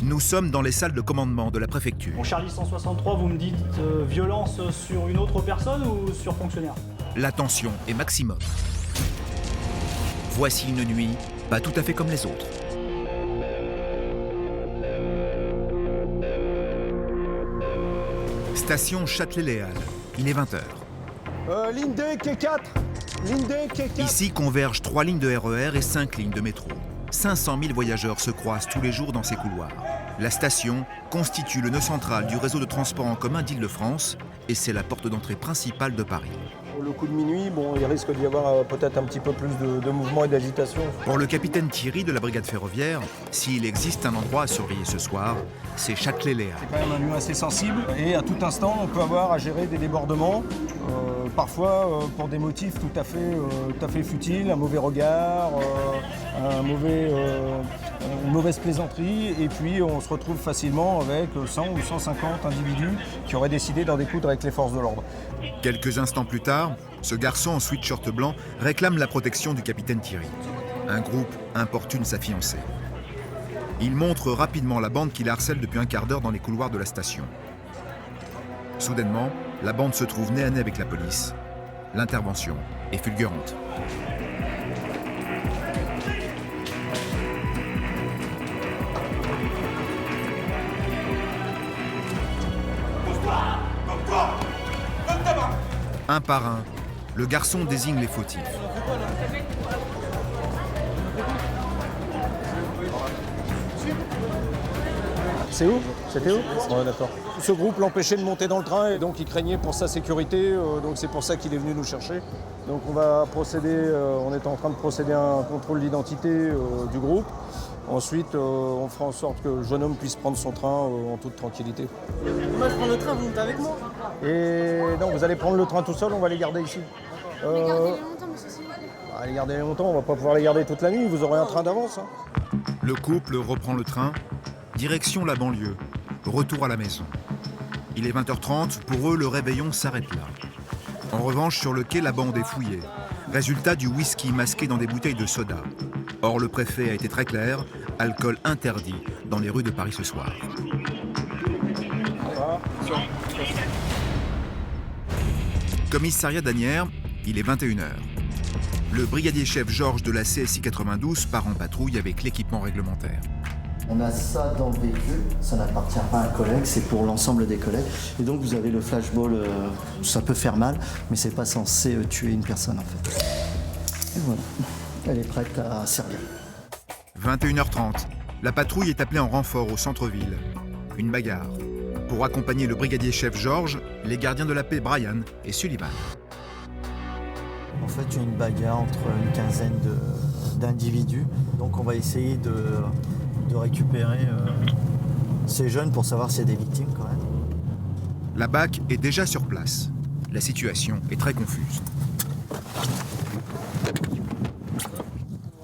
Nous sommes dans les salles de commandement de la préfecture. Bon, Charlie 163, vous me dites violence sur une autre personne ou sur fonctionnaire? La tension est maximum. Voici une nuit pas tout à fait comme les autres. Station Châtelet-Léal, il est 20h. Ligne D, K4. Ligne D, K4. Ici convergent 3 lignes de RER et 5 lignes de métro. 500 000 voyageurs se croisent tous les jours dans ces couloirs. La station constitue le nœud central du réseau de transport en commun d'Île-de-France et c'est la porte d'entrée principale de Paris. Le coup de minuit, bon, il risque d'y avoir peut-être un petit peu plus de mouvement et d'agitation. Pour le capitaine Thierry de la brigade ferroviaire, s'il existe un endroit à surveiller ce soir, c'est Châtelet-Léal. C'est quand même un lieu assez sensible et à tout instant, on peut avoir à gérer des débordements, parfois pour des motifs tout à fait futiles, un mauvais regard, une mauvaise plaisanterie, et puis on se retrouve facilement avec 100 ou 150 individus qui auraient décidé d'en découdre avec les forces de l'ordre. Quelques instants plus tard, ce garçon en sweatshirt blanc réclame la protection du capitaine Thierry. Un groupe importune sa fiancée. Il montre rapidement la bande qui la harcèle depuis un quart d'heure dans les couloirs de la station. Soudainement, la bande se trouve nez à nez avec la police. L'intervention est fulgurante. Un par un, le garçon désigne les fautifs. C'est où? C'était où? Ouais, d'accord. Ce groupe l'empêchait de monter dans le train et donc il craignait pour sa sécurité, donc c'est pour ça qu'il est venu nous chercher. Donc on va procéder, on est en train de procéder à un contrôle d'identité du groupe. Ensuite, on fera en sorte que le jeune homme puisse prendre son train en toute tranquillité. Moi je prends le train, vous montez avec moi? Et non, vous allez prendre le train tout seul, on va les garder ici. Les garder longtemps, monsieur Simon. Les garder longtemps, on va pas pouvoir les garder toute la nuit, vous aurez un train d'avance. Le couple reprend le train, direction la banlieue, retour à la maison. Il est 20h30, pour eux le réveillon s'arrête là. En revanche, sur le quai, la bande est fouillée. Résultat du whisky masqué dans des bouteilles de soda. Or, le préfet a été très clair, alcool interdit dans les rues de Paris ce soir. Commissariat d'Asnières, il est 21h. Le brigadier-chef Georges de la CSI 92 part en patrouille avec l'équipement réglementaire. On a ça dans le véhicule, ça n'appartient pas à un collègue, c'est pour l'ensemble des collègues. Et donc vous avez le flashball, ça peut faire mal, mais c'est pas censé tuer une personne en fait. Et voilà, elle est prête à servir. 21h30, la patrouille est appelée en renfort au centre-ville. Une bagarre. Pour accompagner le brigadier-chef Georges, les gardiens de la paix Brian et Sullivan. En fait, il y a une bagarre entre une quinzaine d'individus. Donc on va essayer de récupérer ces jeunes pour savoir s'il y a des victimes quand même. La BAC est déjà sur place. La situation est très confuse.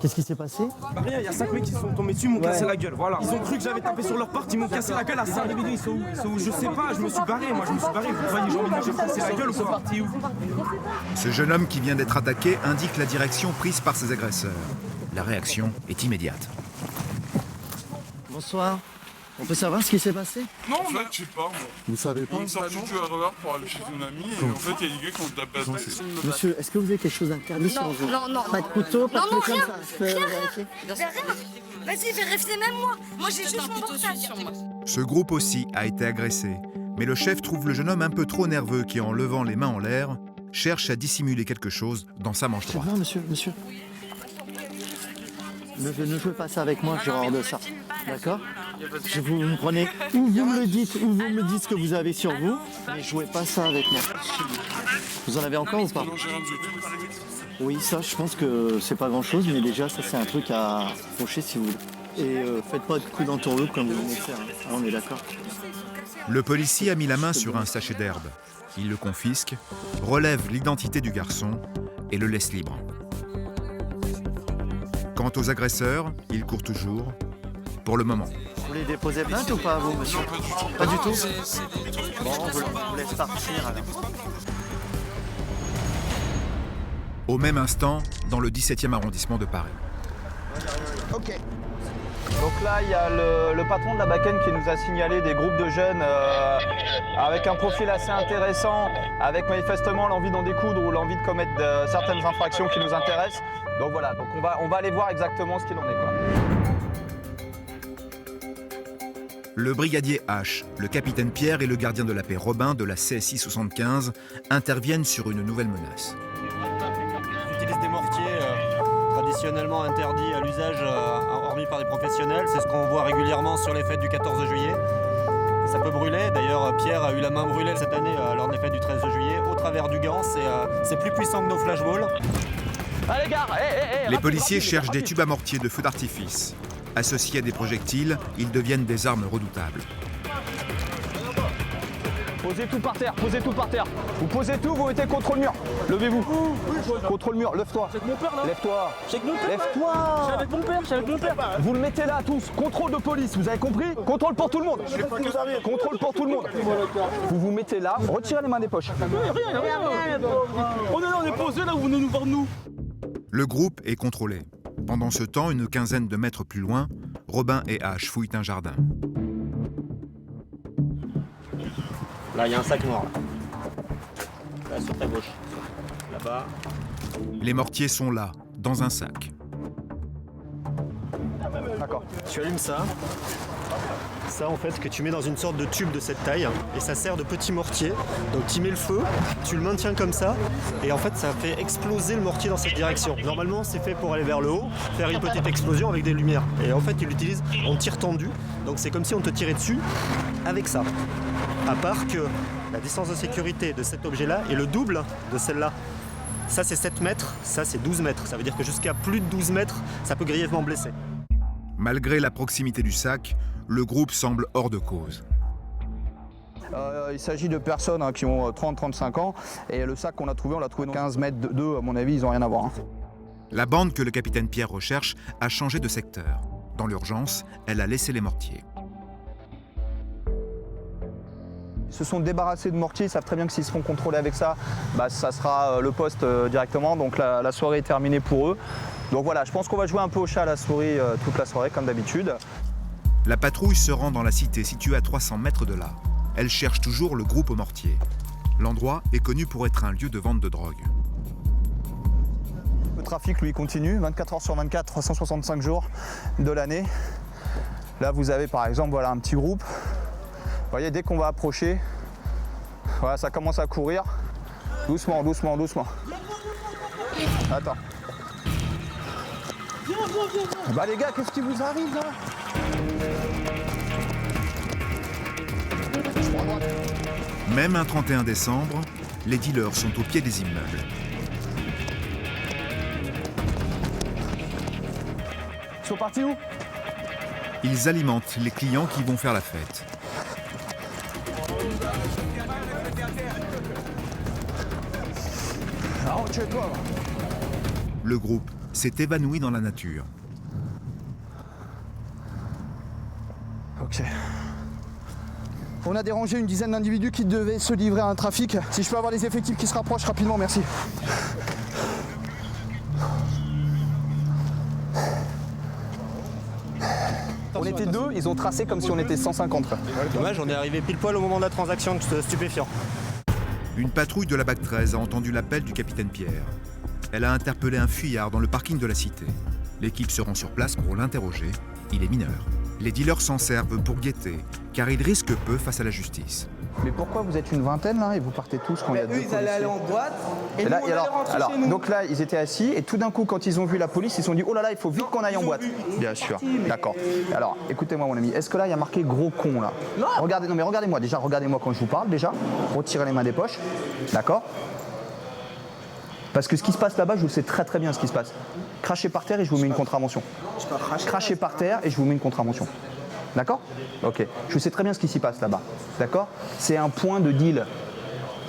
Qu'est-ce qui s'est passé? Rien, il y a 5 mecs qui sont tombés dessus, ils m'ont cassé la gueule, voilà. Ils ont cru que j'avais tapé sur leur porte, ils m'ont cassé la gueule à 5 individus, ils sont où? Je sais pas, je me suis barré, moi je me suis barré, vous voyez, j'ai envie de me casser la gueule ou quoi? Parti où? Ce jeune homme qui vient d'être attaqué indique la direction prise par ses agresseurs. La réaction est immédiate. Bonsoir. On peut savoir ce qui s'est passé? Non, en fait, je sais pas. Moi. Vous savez pas? On est sorti du RER pour aller chez une amie et en fait, il y a des gars qui ont tapé la tête. Monsieur, est-ce que vous avez quelque chose d'interdit sur vous? Non. Pas de couteau, pas de Non, truc rien, comme ça. Je peux vérifier? Rien. Vas-y, vérifiez même moi. Moi j'ai juste mon portable sur moi. Ce groupe aussi a été agressé. Mais le chef trouve le jeune homme un peu trop nerveux qui, en levant les mains en l'air, cherche à dissimuler quelque chose dans sa manche droite. Non, monsieur. Ne jouez pas ça avec moi, j'ai horreur de ça. D'accord? Vous me prenez, ou vous me le dites, ou vous me dites ce que vous avez sur vous, mais jouez pas ça avec moi. Vous en avez encore ou pas? Non, j'ai rien du tout. Oui, ça, je pense que c'est pas grand-chose, mais déjà, ça, c'est un truc à faucher si vous voulez. Et faites pas de coups d'entourloupe comme vous venez de faire. Hein. On est d'accord? Le policier a mis la main sur un sachet d'herbe. Il le confisque, relève l'identité du garçon et le laisse libre. Quant aux agresseurs, ils courent toujours, pour le moment. Vous voulez déposer plainte ou pas, vous, monsieur? Pas du tout. Bon, on vous laisse partir, alors. Au même instant, dans le 17e arrondissement de Paris. Ok. Donc là, il y a le patron de la Bakken qui nous a signalé des groupes de jeunes avec un profil assez intéressant, avec manifestement l'envie d'en découdre ou l'envie de commettre certaines infractions qui nous intéressent. Donc voilà, donc on va aller voir exactement ce qu'il en est, quoi. Le brigadier H, le capitaine Pierre et le gardien de la paix Robin de la CSI 75 interviennent sur une nouvelle menace. Ils utilisent des mortiers traditionnellement interdits à l'usage, hormis par des professionnels. C'est ce qu'on voit régulièrement sur les fêtes du 14 juillet. Ça peut brûler. D'ailleurs, Pierre a eu la main brûlée cette année lors des fêtes du 13 juillet au travers du gant. C'est plus puissant que nos flashballs. Allez, gars, Les policiers cherchent des tubes à mortier de feu d'artifice. Associés à des projectiles, ils deviennent des armes redoutables. Posez tout par terre, posez tout par terre. Vous posez tout, vous mettez contre le mur. Levez-vous. Contre le mur, lève-toi. C'est avec mon père là. Lève-toi. C'est avec mon père. Lève-toi. C'est avec mon père, c'est avec mon père. Vous le mettez là tous. Contrôle de police, vous avez compris? Contrôle pour tout le monde. Contrôle pour tout le monde. Vous vous mettez là, retirez les mains des poches. Rien. On est posé là où vous venez nous voir nous. Le groupe est contrôlé. Pendant ce temps, une quinzaine de mètres plus loin, Robin et H fouillent un jardin. Là, il y a un sac noir. Là, sur ta gauche. Là-bas. Les mortiers sont là, dans un sac. D'accord. Tu allumes ça. Ça, en fait, que tu mets dans une sorte de tube de cette taille. Et ça sert de petit mortier. Donc, tu mets le feu, tu le maintiens comme ça. Et en fait, ça fait exploser le mortier dans cette direction. Normalement, c'est fait pour aller vers le haut, faire une petite explosion avec des lumières. Et en fait, tu l'utilises en tir tendu. Donc, c'est comme si on te tirait dessus avec ça. À part que la distance de sécurité de cet objet-là est le double de celle-là. Ça, c'est 7 mètres, ça, c'est 12 mètres. Ça veut dire que jusqu'à plus de 12 mètres, ça peut grièvement blesser. Malgré la proximité du sac, le groupe semble hors de cause. Il s'agit de personnes qui ont 30-35 ans. Et le sac qu'on a trouvé, on l'a trouvé dans 15 mètres d'eux. À mon avis, ils n'ont rien à voir. La bande que le capitaine Pierre recherche a changé de secteur. Dans l'urgence, elle a laissé les mortiers. Ils se sont débarrassés de mortiers, ils savent très bien que s'ils se font contrôler avec ça, ça sera le poste directement, donc la soirée est terminée pour eux. Donc voilà, je pense qu'on va jouer un peu au chat à la souris toute la soirée comme d'habitude. La patrouille se rend dans la cité située à 300 mètres de là. Elle cherche toujours le groupe aux mortiers. L'endroit est connu pour être un lieu de vente de drogue. Le trafic, lui, continue, 24 heures sur 24, 365 jours de l'année. Là, vous avez par exemple un petit groupe. Vous voyez, dès qu'on va approcher, voilà, ça commence à courir. Doucement, doucement, doucement. Attends. Les gars, qu'est-ce qui vous arrive là? Même un 31 décembre, les dealers sont au pied des immeubles. Ils sont partis où? Ils alimentent les clients qui vont faire la fête. Le groupe s'est évanoui dans la nature. Ok. On a dérangé une dizaine d'individus qui devaient se livrer à un trafic. Si je peux avoir les effectifs qui se rapprochent rapidement, merci. On était deux, ils ont tracé comme si on était 150. Dommage, on est arrivé pile poil au moment de la transaction de stupéfiants. Une patrouille de la BAC 13 a entendu l'appel du capitaine Pierre. Elle a interpellé un fuyard dans le parking de la cité. L'équipe se rend sur place pour l'interroger. Il est mineur. Les dealers s'en servent pour guetter, car ils risquent peu face à la justice. Mais pourquoi vous êtes une vingtaine là et vous partez tous quand il y a deux policiers? Eux, ils allaient aller en boîte et, Et là, nous, on allait rentrer chez nous. donc là, ils étaient assis et tout d'un coup, quand ils ont vu la police, ils se sont dit « Oh là là, il faut vite qu'on aille en boîte ». Bien sûr, d'accord. Alors, écoutez-moi mon ami, est-ce que là, il y a marqué « gros con » là? Non. Regardez, non mais regardez-moi déjà, regardez-moi quand je vous parle déjà. Retirez les mains des poches, d'accord? Parce que ce qui se passe là-bas, je vous sais très très bien ce qui se passe. Crachez par terre et je vous mets une contravention. Crachez par terre et je vous mets une contravention. D'accord? Ok. Je sais très bien ce qui s'y passe là-bas. D'accord? C'est un point de deal.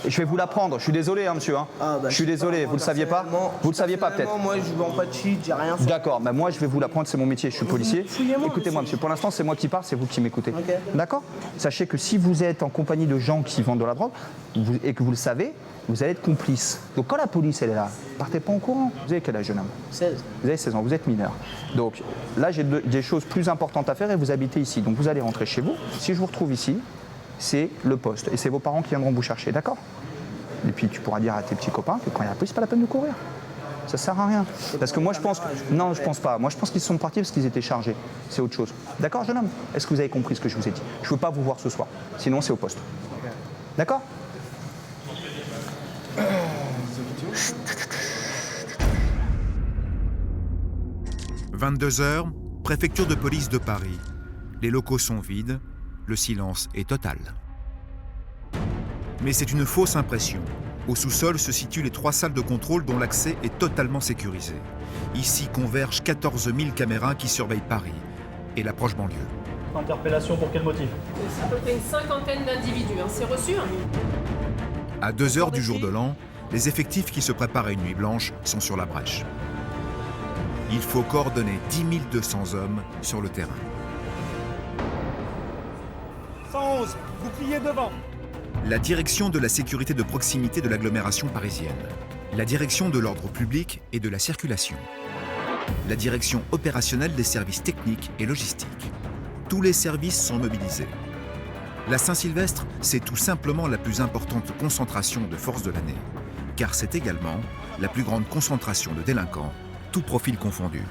Je vais vous la prendre. Je suis désolé, hein, monsieur. Hein. Ah, bah, je suis désolé. Vous le saviez pas? Vous le saviez pas peut-être? Moi, je vends pas de shit, j'ai rien fait. D'accord. Bah, moi, je vais vous la prendre. C'est mon métier. Je suis policier. Fouillez-moi, Écoutez-moi, monsieur. Pour l'instant, c'est moi qui parle. C'est vous qui m'écoutez. Ok. D'accord? Sachez que si vous êtes en compagnie de gens qui vendent de la drogue et que vous le savez, vous allez être complice. Donc quand la police elle est là, partez pas en courant. Vous avez quel âge, jeune homme? 16. Vous avez 16 ans, vous êtes mineur. Donc là, j'ai des choses plus importantes à faire et vous habitez ici. Donc vous allez rentrer chez vous. Si je vous retrouve ici, c'est le poste. Et c'est vos parents qui viendront vous chercher, d'accord? Et puis tu pourras dire à tes petits copains que quand il y a la police, c'est pas la peine de courir. Ça sert à rien. Parce que moi, je pense... Non, je pense pas. Moi, je pense qu'ils sont partis parce qu'ils étaient chargés. C'est autre chose. D'accord, jeune homme? Est-ce que vous avez compris ce que je vous ai dit? Je veux pas vous voir ce soir. Sinon, c'est au poste. D'accord? 22h, préfecture de police de Paris. Les locaux sont vides, le silence est total. Mais c'est une fausse impression. Au sous-sol se situent les 3 salles de contrôle dont l'accès est totalement sécurisé. Ici convergent 14 000 caméras qui surveillent Paris et la proche banlieue. Interpellation pour quel motif? C'est à peu près une cinquantaine d'individus, hein. C'est reçu, hein. À 2 heures du jour de l'an, les effectifs qui se préparent à une nuit blanche sont sur la brèche. Il faut coordonner 10 200 hommes sur le terrain. 111, bouclier devant. La direction de la sécurité de proximité de l'agglomération parisienne. La direction de l'ordre public et de la circulation. La direction opérationnelle des services techniques et logistiques. Tous les services sont mobilisés. La Saint-Sylvestre, c'est tout simplement la plus importante concentration de forces de l'année, car c'est également la plus grande concentration de délinquants, tous profils confondus.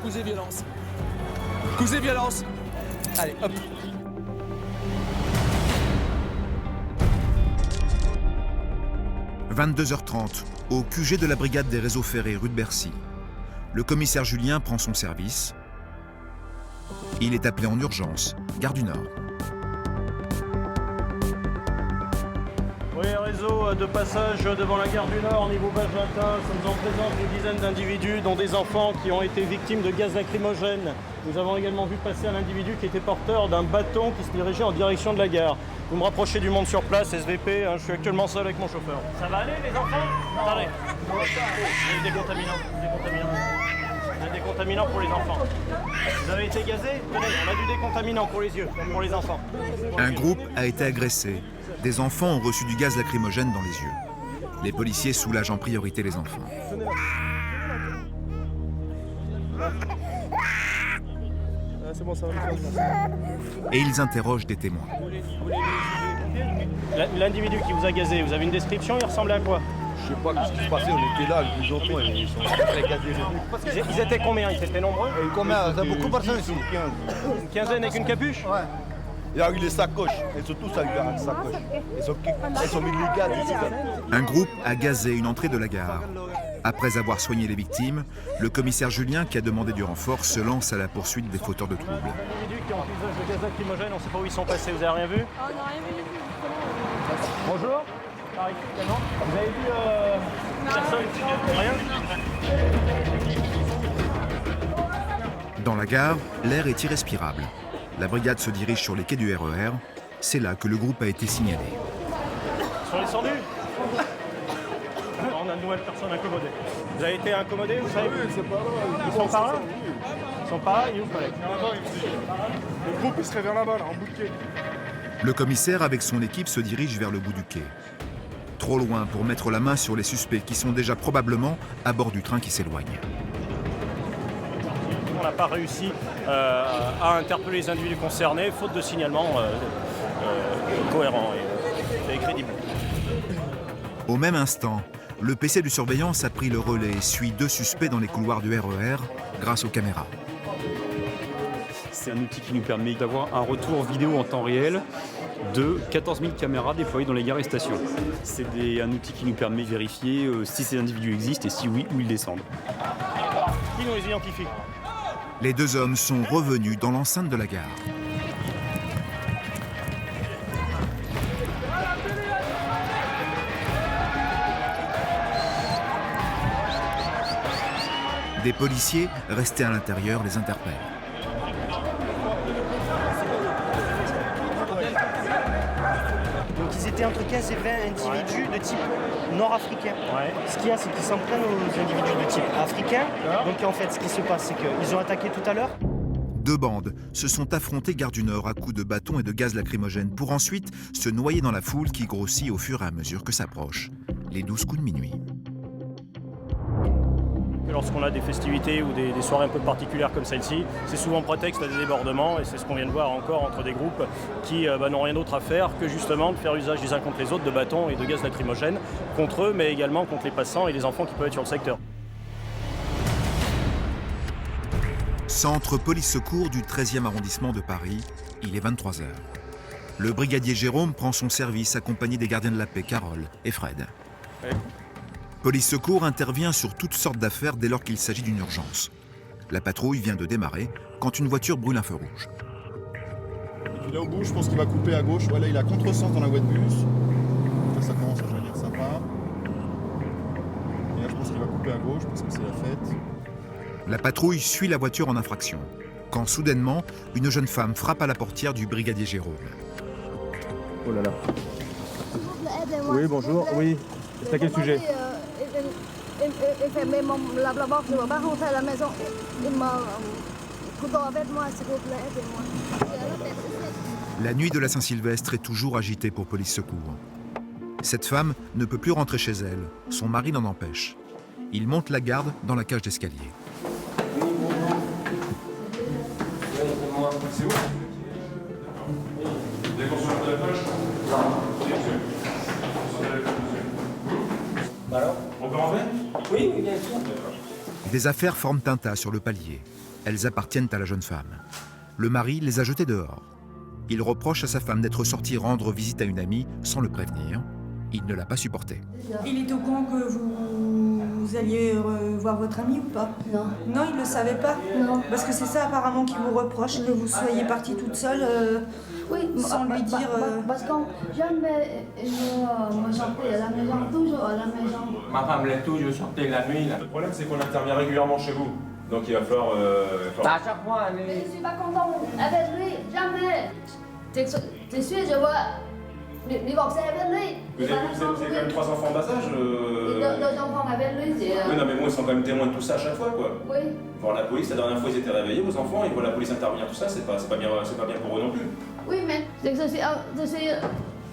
Coups et violence. Coups et violence. Allez, hop. « 22h30, au QG de la brigade des réseaux ferrés rue de Bercy. Le commissaire Julien prend son service. Il est appelé en urgence, gare du Nord. Oui, réseau de passage devant la gare du Nord, niveau Bagentin. Ça nous en présente une dizaine d'individus, dont des enfants qui ont été victimes de gaz lacrymogène. Nous avons également vu passer un individu qui était porteur d'un bâton qui se dirigeait en direction de la gare. Vous me rapprochez du monde sur place, SVP, hein, je suis actuellement seul avec mon chauffeur. Ça va aller les enfants? Attendez. Il y a des contaminants. Il y a des contaminants pour les enfants. Vous avez été gazé? Tenez, on a du décontaminant pour les yeux, pour les enfants. Un groupe a été agressé. Des enfants ont reçu du gaz lacrymogène dans les yeux. Les policiers soulagent en priorité les enfants. Et ils interrogent des témoins. L'individu qui vous a gazé, vous avez une description? Il ressemblait à quoi? Je sais pas ce qui se passait, on était là, les enfants, ils sont très gazés. Ils étaient combien? Ils étaient nombreux? Combien? Il y a beaucoup de personnes ici. Une quinzaine avec une capuche? Ouais. Il y a eu les sacoches, et surtout ça a eu la sacoche. Ils ont mis le gaz ici. Un groupe a gazé une entrée de la gare. Après avoir soigné les victimes, le commissaire Julien, qui a demandé du renfort, se lance à la poursuite des fauteurs de troubles. Les individus qui ont usage de gaz lacrymogène, on ne sait pas où ils sont passés, vous avez rien vu? Oh, non, rien vu du tout. Bonjour. Par ici également. Vous avez vu personne? Rien? Dans la gare, l'air est irrespirable. La brigade se dirige sur les quais du RER. C'est là que le groupe a été signalé. Ils sont descendus? On a une nouvelle personne incommodée. Vous avez été incommodé, vous savez? Oui, c'est pas là. Ils sont par là? Ils sont par là, ils vous collèguent. Le groupe il serait vers là-bas, là, en bout de quai. Le commissaire, avec son équipe, se dirige vers le bout du quai. Trop loin pour mettre la main sur les suspects qui sont déjà probablement à bord du train qui s'éloigne. On n'a pas réussi à interpeller les individus concernés, faute de signalement cohérent et crédible. Au même instant, le PC de surveillance a pris le relais et suit 2 suspects dans les couloirs du RER grâce aux caméras. C'est un outil qui nous permet d'avoir un retour vidéo en temps réel de 14 000 caméras déployées dans les gares et stations. C'est un outil qui nous permet de vérifier si ces individus existent et si oui, où ils descendent. Qui nous les identifie? Les 2 hommes sont revenus dans l'enceinte de la gare. Des policiers, restés à l'intérieur, les interpellent. Donc ils C'était entre 15 et 20 individus de type nord-africain. Ce qu'il y a, c'est qu'ils s'en prennent aux individus de type africain. Donc en fait, ce qui se passe, c'est qu'ils ont attaqué tout à l'heure. Deux bandes se sont affrontées gare du Nord à coups de bâtons et de gaz lacrymogène pour ensuite se noyer dans la foule qui grossit au fur et à mesure que s'approchent les 12 coups de minuit. Lorsqu'on a des festivités ou des soirées un peu particulières comme celle-ci, c'est souvent prétexte à des débordements et c'est ce qu'on vient de voir encore entre des groupes qui n'ont rien d'autre à faire que justement de faire usage les uns contre les autres de bâtons et de gaz lacrymogène contre eux mais également contre les passants et les enfants qui peuvent être sur le secteur. Centre police-secours du 13e arrondissement de Paris, il est 23h. Le brigadier Jérôme prend son service accompagné des gardiens de la paix Carole et Fred. Ouais. Police-secours intervient sur toutes sortes d'affaires dès lors qu'il s'agit d'une urgence. La patrouille vient de démarrer quand une voiture brûle un feu rouge. Et puis là au bout, je pense qu'il va couper à gauche. Voilà, il a contresens dans la voie de bus. Là, ça commence à devenir sympa. Et là, je pense qu'il va couper à gauche parce que c'est la fête. La patrouille suit la voiture en infraction, quand soudainement, une jeune femme frappe à la portière du brigadier Jérôme. Oh là là. Oui, bonjour. Oui, c'est à quel sujet? Il fermait la porte, je ne peux pas rentrer à la maison. Il m'a couteau avec moi, s'il vous plaît, aidez-moi. La nuit de la Saint-Sylvestre est toujours agitée pour police secours. Cette femme ne peut plus rentrer chez elle. Son mari l'en empêche. Il monte la garde dans la cage d'escalier. C'est où? Les consommateurs de la page? Alors, on peut rentrer? Oui, bien sûr. Des affaires forment un tas sur le palier. Elles appartiennent à la jeune femme. Le mari les a jetées dehors. Il reproche à sa femme d'être sortie rendre visite à une amie sans le prévenir. Il ne l'a pas supporté. Il est au courant que vous alliez voir votre ami ou pas? Non. Non, il ne le savait pas? Non. Parce que c'est ça apparemment qu'il vous reproche, que vous soyez partie toute seule oui, sans lui dire... Parce que jamais je me sortais à la maison, toujours à la maison. Ma femme l'est toujours sortie la nuit. Là. Le problème, c'est qu'on intervient régulièrement chez vous. Donc il va falloir... À chaque fois, elle est... Mais je suis pas content avec lui, jamais. T'es sûr, je vois... divorcer avec lui. Vous avez quand même 3 enfants en bas âge Deux enfants avec lui, c'est... Oui, non, mais bon, ils sont quand même témoins de tout ça à chaque fois, quoi. Oui. Voir la police, la dernière fois, ils étaient réveillés, vos enfants, ils voient la police intervenir, tout ça, c'est pas bien pour eux non plus. Oui, mais je suis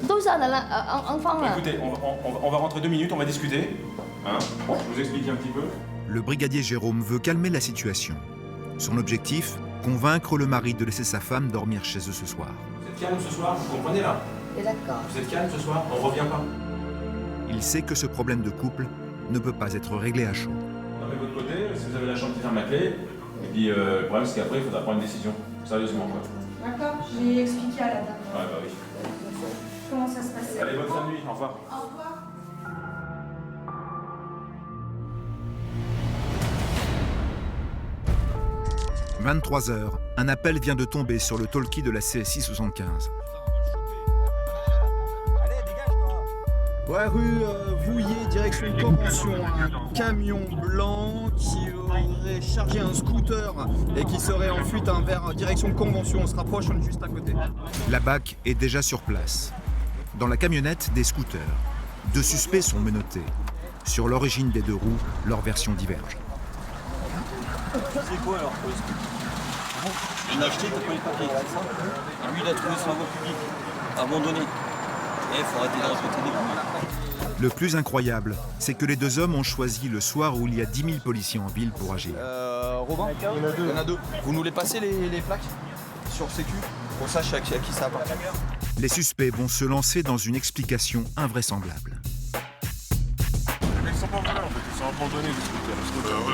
tout ça dans enfant, là. Écoutez, on va rentrer 2 minutes, on va discuter. Hein, je vous explique un petit peu. Le brigadier Jérôme veut calmer la situation. Son objectif, convaincre le mari de laisser sa femme dormir chez eux ce soir. Vous êtes calme ce soir, vous comprenez là? D'accord. Vous êtes calme ce soir, on revient pas. Il sait que ce problème de couple ne peut pas être réglé à chaud. Fermez votre côté, si vous avez la chambre qui ferme la clé. Et puis le problème, c'est qu'après, il faudra prendre une décision. Sérieusement, quoi. D'accord, je vais expliquer à la dame. Ouais, bah oui. Comment ça se passait. Allez, bonne fin de nuit, au revoir. Au revoir. « 23h, un appel vient de tomber sur le talkie de la CSI 75. Ouais, rue Vouillé, direction Convention, un camion blanc qui aurait chargé un scooter et qui serait en fuite vers direction Convention. On se rapproche, on est juste à côté. La BAC est déjà sur place. Dans la camionnette, des scooters. 2 suspects sont menottés. Sur l'origine des 2 roues, leurs versions divergent. C'est quoi alors? Il a acheté, t'as pas les papiers. Et lui, il a trouvé sur la voie publique, abandonné. Et il faut arrêter de respecter des coups. Le plus incroyable, c'est que les 2 hommes ont choisi le soir où il y a 10 000 policiers en ville pour agir. Robin, il y en a 2. Vous nous les passez les plaques sur Sécu? Qu'on sache à qui ça appartient. Les suspects vont se lancer dans une explication invraisemblable. Ils sont pas volés en fait, ils sont abandonnés les scooters.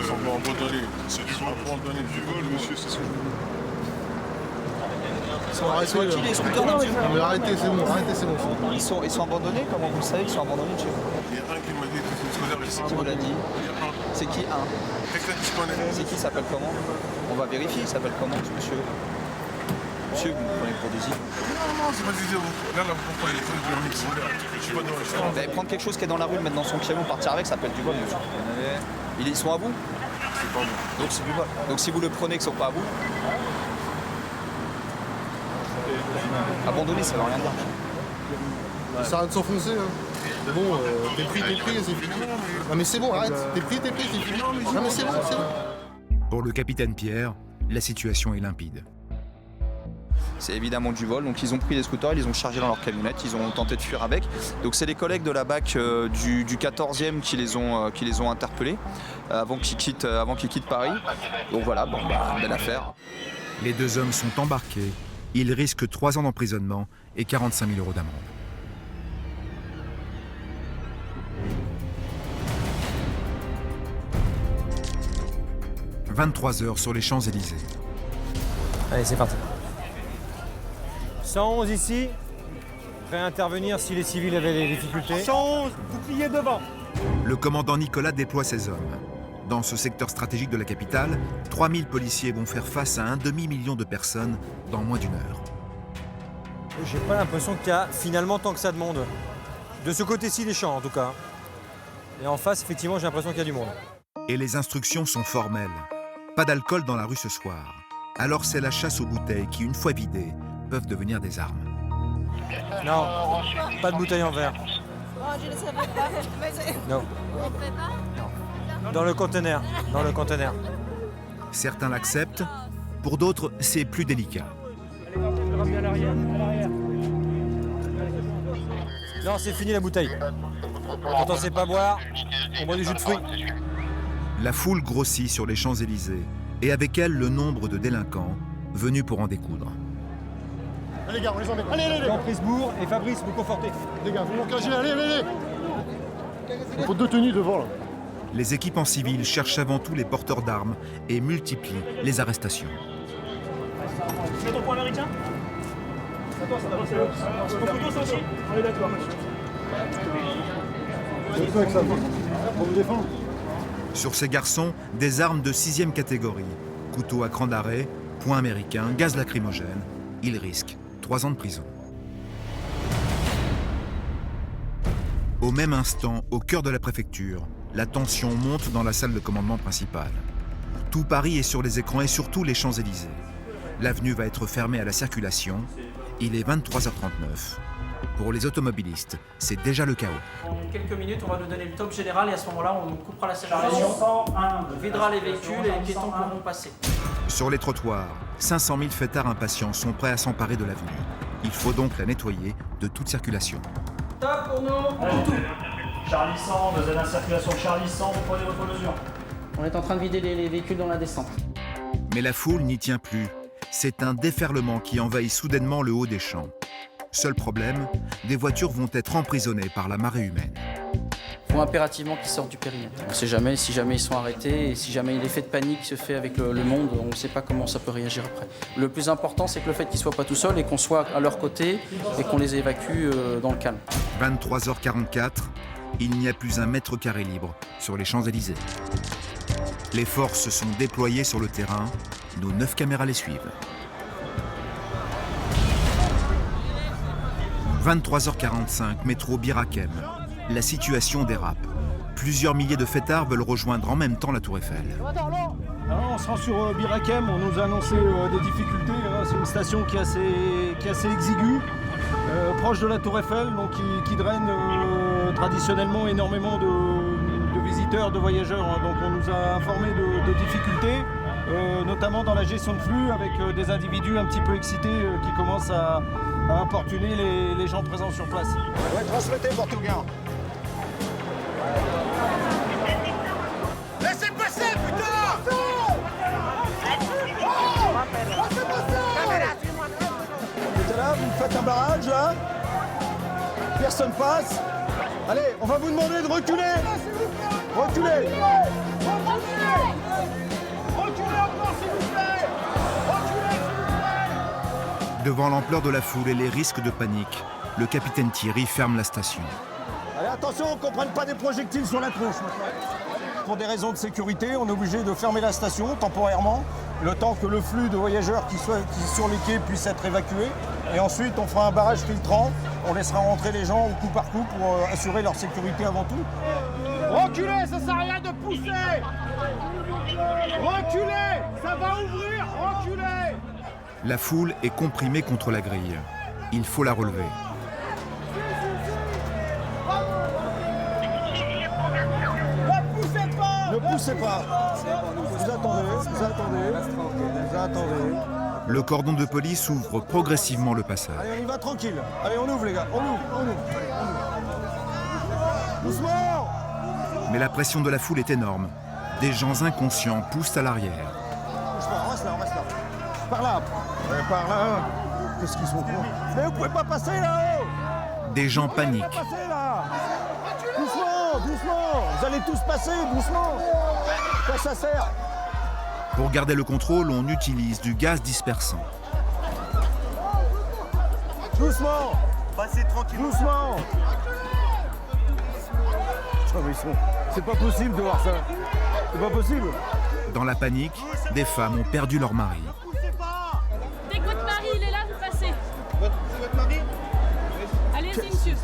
Ils sont pas abandonnés. C'est du vol. Abandonnés du vol, monsieur, c'est ce que je veux. Ils sont arrêtés. Qui les scooters là? Non mais arrêtez, c'est bon, Ils sont abandonnés, comment vous le savez qu'ils sont abandonnés de chez vous? Il y a un qui m'a dit que les scooters ils sont Qui vous l'a dit? C'est qui un? Quelqu'un qui connaît. C'est qui s'appelle comment? On va vérifier, il s'appelle comment ce monsieur? Monsieur, vous me prenez pour des îles. Non, c'est pas des idées. Là, pourquoi il est du mix? Je suis pas dans Vous allez prendre quelque chose qui est dans la rue, le mettre dans son camion, partir avec, ça s'appelle du vol, monsieur. Ils sont à vous? C'est pas bon. Donc c'est du vol. Donc si vous le prenez, qu'ils ne sont pas à vous, abandonner, ça ne veut rien dire. Ça sert à rien de s'enfoncer. Hein. C'est bon, t'es pris, c'est fini. Non mais c'est bon, arrête. T'es pris, c'est fini. Non mais c'est bon, c'est bon. Pour le capitaine Pierre, la situation est limpide. C'est évidemment du vol, donc ils ont pris les scooters, ils les ont chargés dans leur camionnette, ils ont tenté de fuir avec. Donc c'est les collègues de la BAC du 14e qui les ont interpellés avant qu'ils quittent Paris. Donc voilà, belle affaire. Les deux hommes sont embarqués. Ils risquent 3 ans d'emprisonnement et 45 000 € d'amende. « 23 heures sur les Champs-Élysées. » Allez, c'est parti. 111 ici, prêt à intervenir si les civils avaient des difficultés. 111, bouclier devant. Le commandant Nicolas déploie ses hommes. Dans ce secteur stratégique de la capitale, 3000 policiers vont faire face à un demi-million de personnes dans moins d'une heure. J'ai pas l'impression qu'il y a finalement tant que ça de monde. De ce côté-ci des champs en tout cas. Et en face, effectivement, j'ai l'impression qu'il y a du monde. Et les instructions sont formelles. Pas d'alcool dans la rue ce soir. Alors c'est la chasse aux bouteilles qui, une fois vidées, peuvent devenir des armes. Non, pas de bouteille en verre. Je ne savais pas. Non. Dans le conteneur. Dans le conteneur. Certains l'acceptent, pour d'autres, c'est plus délicat. Non, c'est fini la bouteille. Quand on sait pas boire, on boit du jus de fruits. La foule grossit sur les Champs-Élysées, et avec elle le nombre de délinquants venus pour en découdre. Allez les gars, on les emmène. Allez. Jean Prisbourg et Fabrice, vous confortez. Les gars, vous m'engagez, allez. Il faut 2 tenues devant là. Les équipes en civil cherchent avant tout les porteurs d'armes et multiplient les arrestations. Tu mets ton point américain? Attends, ça va passer là. Ton couteau, ça aussi? On est d'accord, monsieur. C'est avec ça, pour vous défendre. Sur ces garçons, des armes de 6e catégorie. Couteau à cran d'arrêt, poing américain, gaz lacrymogène. Ils risquent 3 ans de prison. Au même instant, au cœur de la préfecture, la tension monte dans la salle de commandement principale. Tout Paris est sur les écrans et surtout les Champs-Élysées. L'avenue va être fermée à la circulation. Il est 23h39. Pour les automobilistes, c'est déjà le chaos. En quelques minutes, on va nous donner le top général et à ce moment-là, on coupera la circulation, on videra les véhicules et les piétons pourront passer. Sur les trottoirs, 500 000 fêtards impatients sont prêts à s'emparer de l'avenue. Il faut donc la nettoyer de toute circulation. Top pour nous. Charlie 100, vous êtes en circulation Charlie 100, vous prenez votre mesure. On est en train de vider les véhicules dans la descente. Mais la foule n'y tient plus. C'est un déferlement qui envahit soudainement le haut des champs. Seul problème, des voitures vont être emprisonnées par la marée humaine. Il faut impérativement qu'ils sortent du périmètre. On ne sait jamais si jamais ils sont arrêtés et si jamais l'effet de panique se fait avec le monde, on ne sait pas comment ça peut réagir après. Le plus important, c'est que le fait qu'ils ne soient pas tout seuls et qu'on soit à leur côté et qu'on les évacue dans le calme. 23h44, il n'y a plus un mètre carré libre sur les Champs-Élysées. Les forces sont déployées sur le terrain, nos 9 caméras les suivent. 23h45, métro Bir Hakeim. La situation dérape. Plusieurs milliers de fêtards veulent rejoindre en même temps la Tour Eiffel. Alors, on se rend sur Bir Hakeim, on nous a annoncé des difficultés. C'est une station qui est assez exiguë, proche de la Tour Eiffel, donc qui draine traditionnellement énormément de visiteurs, de voyageurs. Donc on nous a informé de difficultés, notamment dans la gestion de flux, avec des individus un petit peu excités qui commencent à importuner les gens présents sur place. Ouais, transmettez Portugal. Laissez passer, putain! Vous êtes là, vous faites un barrage là. Personne passe. Allez, on va vous demander de reculer. Reculez. Devant l'ampleur de la foule et les risques de panique, le capitaine Thierry ferme la station. Allez, attention, qu'on ne prenne pas des projectiles sur la tronche maintenant. Pour des raisons de sécurité, on est obligé de fermer la station temporairement, le temps que le flux de voyageurs qui sont sur les quais puisse être évacué. Et ensuite, on fera un barrage filtrant, on laissera rentrer les gens au coup par coup pour assurer leur sécurité avant tout. Reculez, ça sert à rien de pousser! Reculez! Ça va ouvrir! Reculez! La foule est comprimée contre la grille. Il faut la relever. Poussez pas. Vous attendez. Le cordon de police ouvre progressivement le passage. Allez, on y va tranquille. Allez, on ouvre les gars, on ouvre. Doucement. Mais la pression de la foule est énorme. Des gens inconscients poussent à l'arrière. On reste là. Par là. Ouais, par là. Qu'est-ce qu'ils sont cons. Mais vous pouvez pas passer là-haut. Des gens paniquent. Passer là. Doucement. Vous allez tous passer, doucement. Quoi ça sert? Pour garder le contrôle, on utilise du gaz dispersant. Doucement. Passez tranquille. Doucement. Oh, mais c'est pas possible de voir ça. C'est pas possible. Dans la panique, des femmes ont perdu leur mari. Dès que votre mari il est là, vous passez. C'est votre mari? Allez-y, monsieur.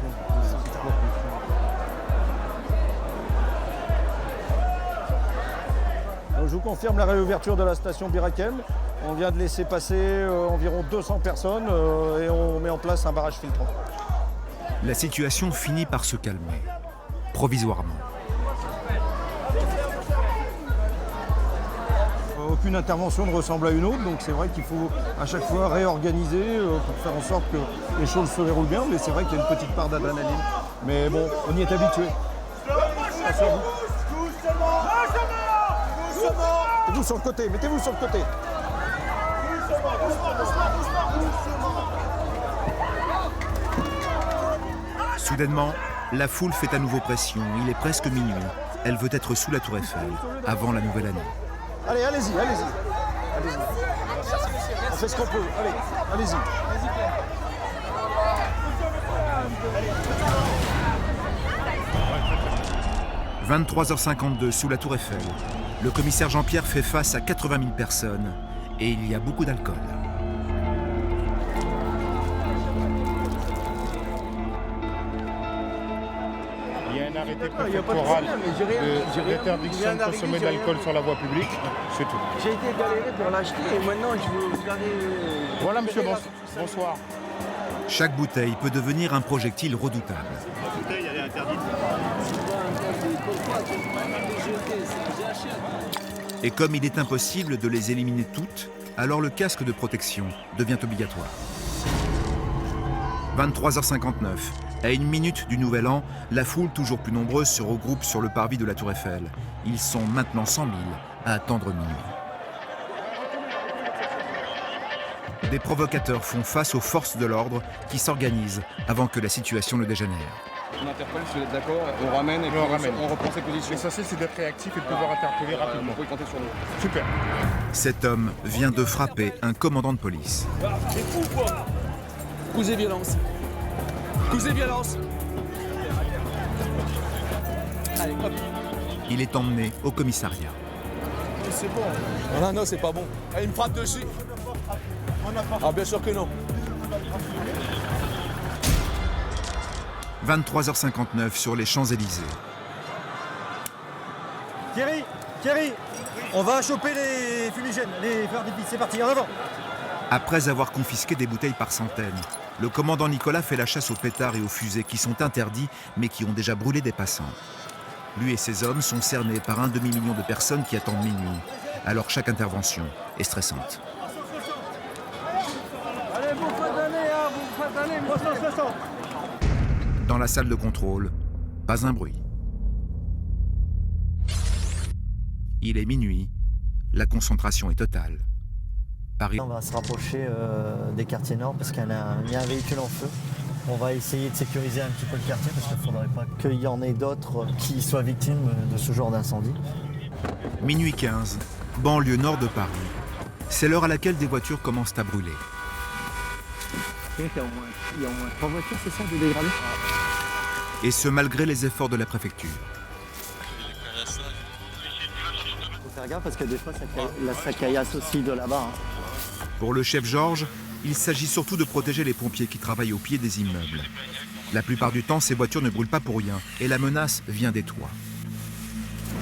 Donc, je vous confirme la réouverture de la station Bir Hakeim. On vient de laisser passer environ 200 personnes et on met en place un barrage filtrant. La situation finit par se calmer, provisoirement. Aucune intervention ne ressemble à une autre, donc c'est vrai qu'il faut à chaque fois réorganiser pour faire en sorte que les choses se déroulent bien, mais c'est vrai qu'il y a une petite part d'adrénaline. Mais bon, on y est habitué. Mettez-vous sur le côté, Soudainement, la foule fait à nouveau pression. Il est presque minuit. Elle veut être sous la tour Eiffel, avant la nouvelle année. Allez, allez-y. On fait ce qu'on peut. Allez-y. 23h52 sous la tour Eiffel. Le commissaire Jean-Pierre fait face à 80 000 personnes et il y a beaucoup d'alcool. Il y a un arrêté préfectoral d'interdiction de consommer de l'alcool sur la voie publique, c'est tout. J'ai été galéré pour l'acheter et maintenant je veux regarder. Voilà monsieur, bonsoir. Chaque bouteille peut devenir un projectile redoutable. La bouteille, elle est interdite. Et comme il est impossible de les éliminer toutes, alors le casque de protection devient obligatoire. 23h59. À une minute du Nouvel An, la foule toujours plus nombreuse se regroupe sur le parvis de la Tour Eiffel. Ils sont maintenant 100 000 à attendre minuit. Des provocateurs font face aux forces de l'ordre qui s'organisent avant que la situation ne dégénère. On interpelle, si vous êtes d'accord, on ramène et puis on reprend ses positions. L'essentiel c'est d'être réactif et de pouvoir interpeller rapidement. Vous pouvez compter sur nous. Super. Cet homme vient de frapper un commandant de police. T'es fou quoi? Causez violence. Allez, hop. Il est emmené au commissariat. C'est bon. Non, c'est pas bon. Il me frappe dessus. Ah, bien sûr que non. 23h59 sur les Champs-Élysées. Thierry, on va choper les fumigènes, les feux d'artifice, c'est parti, en avant. Après avoir confisqué des bouteilles par centaines, le commandant Nicolas fait la chasse aux pétards et aux fusées qui sont interdits mais qui ont déjà brûlé des passants. Lui et ses hommes sont cernés par un demi-million de personnes qui attendent minuit. Alors chaque intervention est stressante. Allez, vous faites aller, 360. Dans la salle de contrôle, pas un bruit. Il est minuit, la concentration est totale. Paris. On va se rapprocher des quartiers nord parce qu'il y a un véhicule en feu. On va essayer de sécuriser un petit peu le quartier parce qu'il ne faudrait pas qu'il y en ait d'autres qui soient victimes de ce genre d'incendie. Minuit 15, banlieue nord de Paris. C'est l'heure à laquelle des voitures commencent à brûler. Il y a au moins 3 voitures, c'est ça, de dégradées? Et ce malgré les efforts de la préfecture. Il faut faire gaffe parce que des fois ça caillasse aussi de là-bas. Pour le chef Georges, il s'agit surtout de protéger les pompiers qui travaillent au pied des immeubles. La plupart du temps, ces voitures ne brûlent pas pour rien et la menace vient des toits.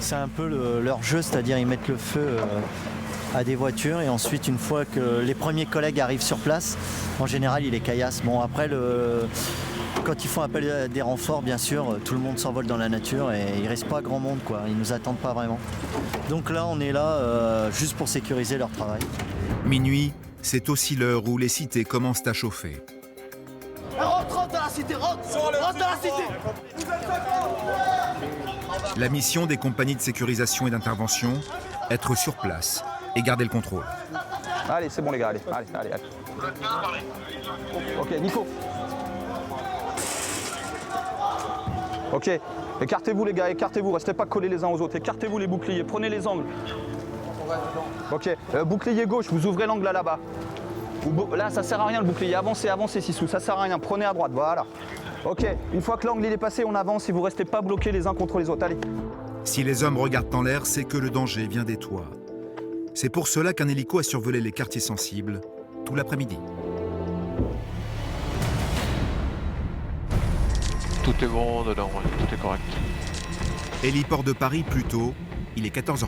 C'est un peu leur jeu, c'est-à-dire ils mettent le feu à des voitures et ensuite une fois que les premiers collègues arrivent sur place, en général ils les caillassent. Bon après Quand ils font appel à des renforts, bien sûr, tout le monde s'envole dans la nature et il ne reste pas grand monde, quoi. Ils ne nous attendent pas vraiment. Donc là, on est là juste pour sécuriser leur travail. Minuit, c'est aussi l'heure où les cités commencent à chauffer. Rentre dans la cité, rentre dans la cité. La mission des compagnies de sécurisation et d'intervention, être sur place et garder le contrôle. Allez, c'est bon les gars, allez. Ok, Nico. Ok, écartez-vous les gars, écartez-vous, restez pas collés les uns aux autres, écartez-vous les boucliers, prenez les angles. Ok, bouclier gauche, vous ouvrez l'angle là-bas. Là, ça sert à rien le bouclier, avancez, Sissou, ça sert à rien, prenez à droite, voilà. Ok, une fois que l'angle il est passé, on avance et vous restez pas bloqués les uns contre les autres, allez. Si les hommes regardent en l'air, c'est que le danger vient des toits. C'est pour cela qu'un hélico a survolé les quartiers sensibles tout l'après-midi. Tout est bon dedans, ouais, tout est correct. Héliport de Paris, plus tôt, il est 14h30.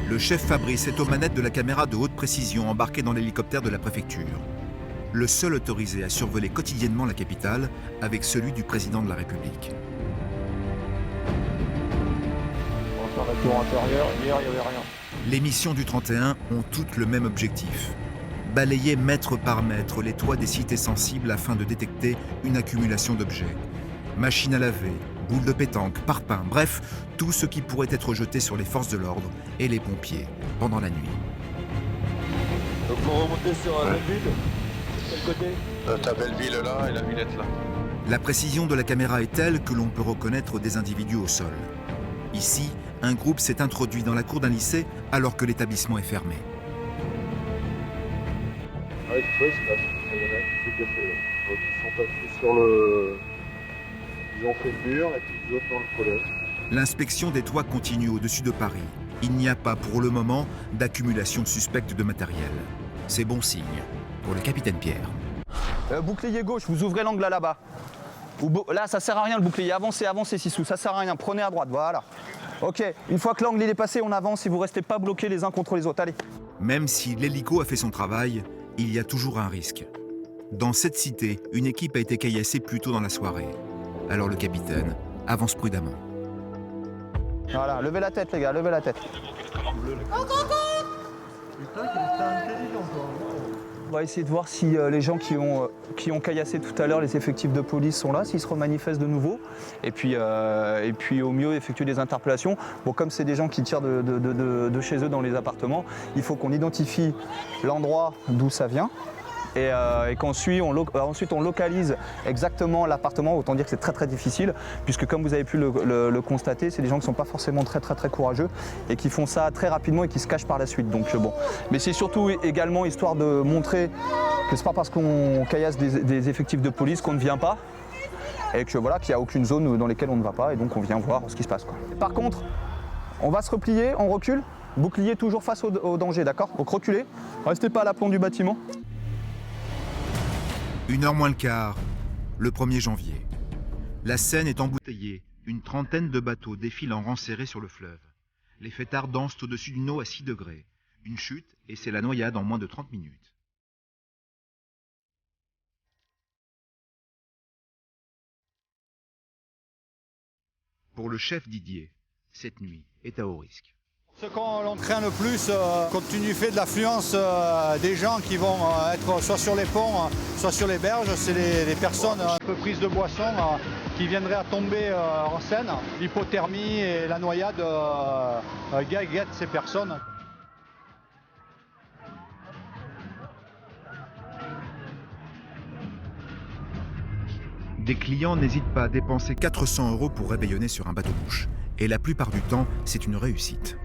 Le chef Fabrice est aux manettes de la caméra de haute précision embarquée dans l'hélicoptère de la préfecture. Le seul autorisé à survoler quotidiennement la capitale avec celui du président de la République. Sur la tour intérieure, hier il n'y avait rien. Les missions du 31 ont toutes le même objectif. Balayer mètre par mètre les toits des cités sensibles afin de détecter une accumulation d'objets. Machines à laver, boules de pétanque, parpaings, bref, tout ce qui pourrait être jeté sur les forces de l'ordre et les pompiers pendant la nuit. Donc pour remonter sur un Belleville, quel côté Ta Belleville là et la Villette là. La précision de la caméra est telle que l'on peut reconnaître des individus au sol. Ici, un groupe s'est introduit dans la cour d'un lycée alors que l'établissement est fermé. Ouais, c'est là, c'est café. Donc ils sont passés sur le... Ils ont fait le mur et puis ils autres dans le collège. L'inspection des toits continue au-dessus de Paris. Il n'y a pas pour le moment d'accumulation suspecte de matériel. C'est bon signe pour le capitaine Pierre. Bouclier gauche, vous ouvrez l'angle là-bas. Là, ça sert à rien le bouclier, avancez, Sissou, ça sert à rien, prenez à droite, voilà. Ok, une fois que l'angle il est passé, on avance et vous restez pas bloqués les uns contre les autres, allez. Même si l'hélico a fait son travail, il y a toujours un risque. Dans cette cité, une équipe a été caillassée plus tôt dans la soirée. Alors le capitaine avance prudemment. Voilà, levez la tête les gars, levez la tête. On va essayer de voir si les gens qui ont caillassé tout à l'heure, les effectifs de police sont là, s'ils se remanifestent de nouveau. Et puis au mieux effectuer des interpellations. Bon, comme c'est des gens qui tirent de chez eux dans les appartements, il faut qu'on identifie l'endroit d'où ça vient. Et qu'ensuite on localise exactement l'appartement, autant dire que c'est très très difficile, puisque comme vous avez pu le constater, c'est des gens qui ne sont pas forcément très courageux et qui font ça très rapidement et qui se cachent par la suite. Donc bon. Mais c'est surtout également histoire de montrer que c'est pas parce qu'on caillasse des effectifs de police qu'on ne vient pas, et que voilà, qu'il n'y a aucune zone dans laquelle on ne va pas, et donc on vient voir ce qui se passe, quoi. Par contre, on va se replier, on recule, bouclier toujours face au danger, d'accord? Donc reculez, restez pas à l'aplomb du bâtiment. 1h moins le quart, le 1er janvier. La Seine est embouteillée. Une trentaine de bateaux défilent en rang serré sur le fleuve. Les fêtards dansent au-dessus d'une eau à 6 degrés. Une chute et c'est la noyade en moins de 30 minutes. Pour le chef Didier, cette nuit est à haut risque. Ce qu'on craint le plus, compte tenu du fait de l'affluence des gens qui vont être soit sur les ponts, soit sur les berges, c'est les personnes un peu prises de boisson qui viendraient à tomber en Seine. L'hypothermie et la noyade guettent ces personnes. Des clients n'hésitent pas à dépenser 400 € pour réveillonner sur un bateau-mouche. Et la plupart du temps, c'est une réussite.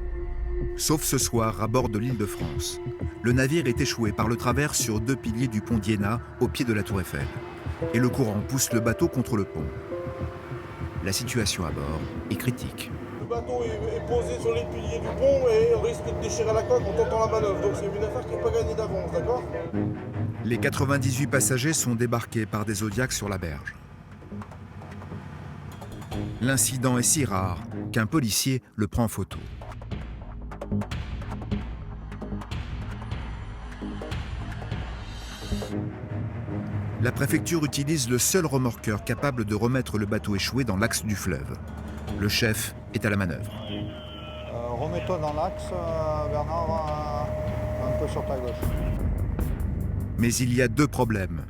Sauf ce soir à bord de l'Île-de-France. Le navire est échoué par le travers sur 2 piliers du pont d'Iéna au pied de la Tour Eiffel. Et le courant pousse le bateau contre le pont. La situation à bord est critique. Le bateau est posé sur les piliers du pont et risque de déchirer la coque en tentant la manœuvre. Donc c'est une affaire qui n'est pas gagnée d'avance, d'accord? Les 98 passagers sont débarqués par des Zodiacs sur la berge. L'incident est si rare qu'un policier le prend en photo. La préfecture utilise le seul remorqueur capable de remettre le bateau échoué dans l'axe du fleuve. Le chef est à la manœuvre. Remets-toi dans l'axe, Bernard, un peu sur ta gauche. Mais il y a deux problèmes.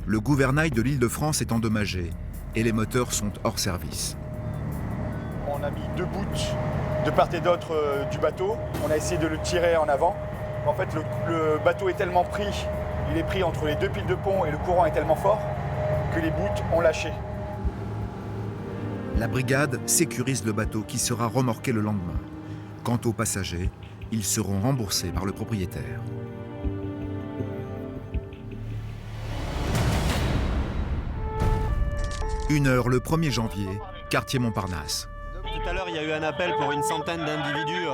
Le gouvernail de l'Île-de-France est endommagé et les moteurs sont hors service. On a mis 2 bouts de part et d'autre du bateau. On a essayé de le tirer en avant. En fait, le bateau est tellement pris, il est pris entre les 2 piles de pont et le courant est tellement fort que les bouts ont lâché. La brigade sécurise le bateau qui sera remorqué le lendemain. Quant aux passagers, ils seront remboursés par le propriétaire. Une heure le 1er janvier, quartier Montparnasse. Tout à l'heure, il y a eu un appel pour une centaine d'individus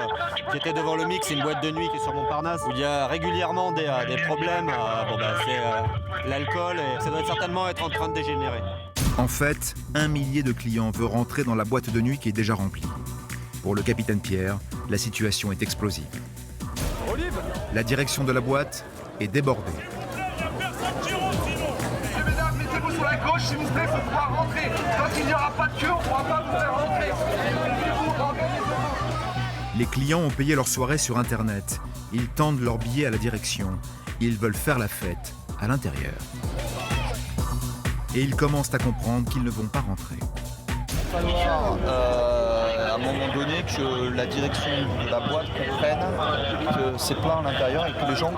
qui étaient devant le Mix, une boîte de nuit qui est sur Montparnasse, où il y a régulièrement des problèmes. C'est l'alcool et ça doit certainement être en train de dégénérer. En fait, 1 millier de clients veut rentrer dans la boîte de nuit qui est déjà remplie. Pour le capitaine Pierre, la situation est explosive. La direction de la boîte est débordée. Mesdames, mettez-vous sur la gauche, s'il vous plaît, pour pouvoir rentrer. Quand il n'y aura pas de queue, on ne pourra pas vous faire rentrer. Les clients ont payé leur soirée sur Internet. Ils tendent leur billet à la direction. Ils veulent faire la fête à l'intérieur. Et ils commencent à comprendre qu'ils ne vont pas rentrer. Il va falloir à un moment donné que la direction de la boîte comprenne que c'est plein à l'intérieur et que les gens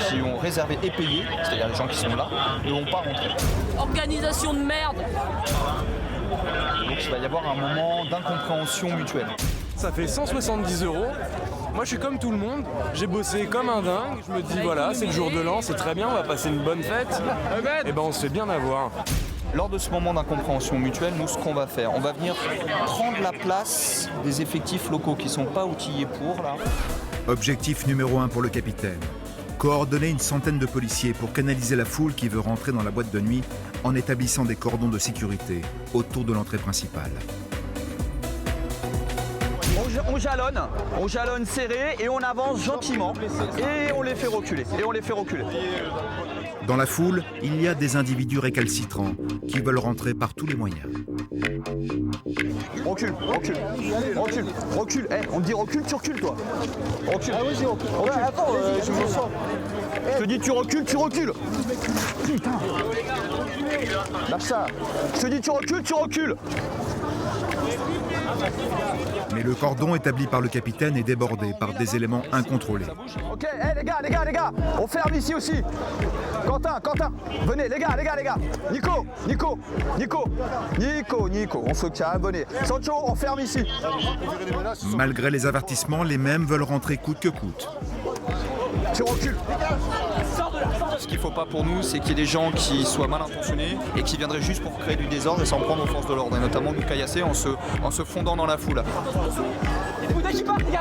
qui ont réservé et payé, c'est-à-dire les gens qui sont là, ne vont pas rentrer. Organisation de merde. Donc il va y avoir un moment d'incompréhension mutuelle. Ça fait 170 €. Moi je suis comme tout le monde, j'ai bossé comme un dingue, je me dis voilà, c'est le jour de l'an, c'est très bien, on va passer une bonne fête. Et ben on se fait bien avoir. Lors de ce moment d'incompréhension mutuelle, nous ce qu'on va faire, on va venir prendre la place des effectifs locaux qui ne sont pas outillés pour là. Objectif numéro 1 pour le capitaine. Coordonner une centaine de policiers pour canaliser la foule qui veut rentrer dans la boîte de nuit en établissant des cordons de sécurité autour de l'entrée principale. On jalonne serré et on avance gentiment et on les fait reculer. Dans la foule, il y a des individus récalcitrants qui veulent rentrer par tous les moyens. Recule. On te dit recule, tu recules toi. Recule. Ah oui, j'ai recule. Ouais, attends, je me sens. Je te dis tu recules. Putain. Lâche ça. Je te dis tu recules. Mais le cordon établi par le capitaine est débordé par des éléments incontrôlés. Ok, les gars, on ferme ici aussi. Quentin, venez, les gars. Nico, on se calme, venez. Sancho, on ferme ici. Malgré les avertissements, les mêmes veulent rentrer coûte que coûte. Tu recules. Ce qu'il ne faut pas pour nous, c'est qu'il y ait des gens qui soient mal intentionnés et qui viendraient juste pour créer du désordre et s'en prendre aux forces de l'ordre, et notamment nous caillasser en se fondant dans la foule.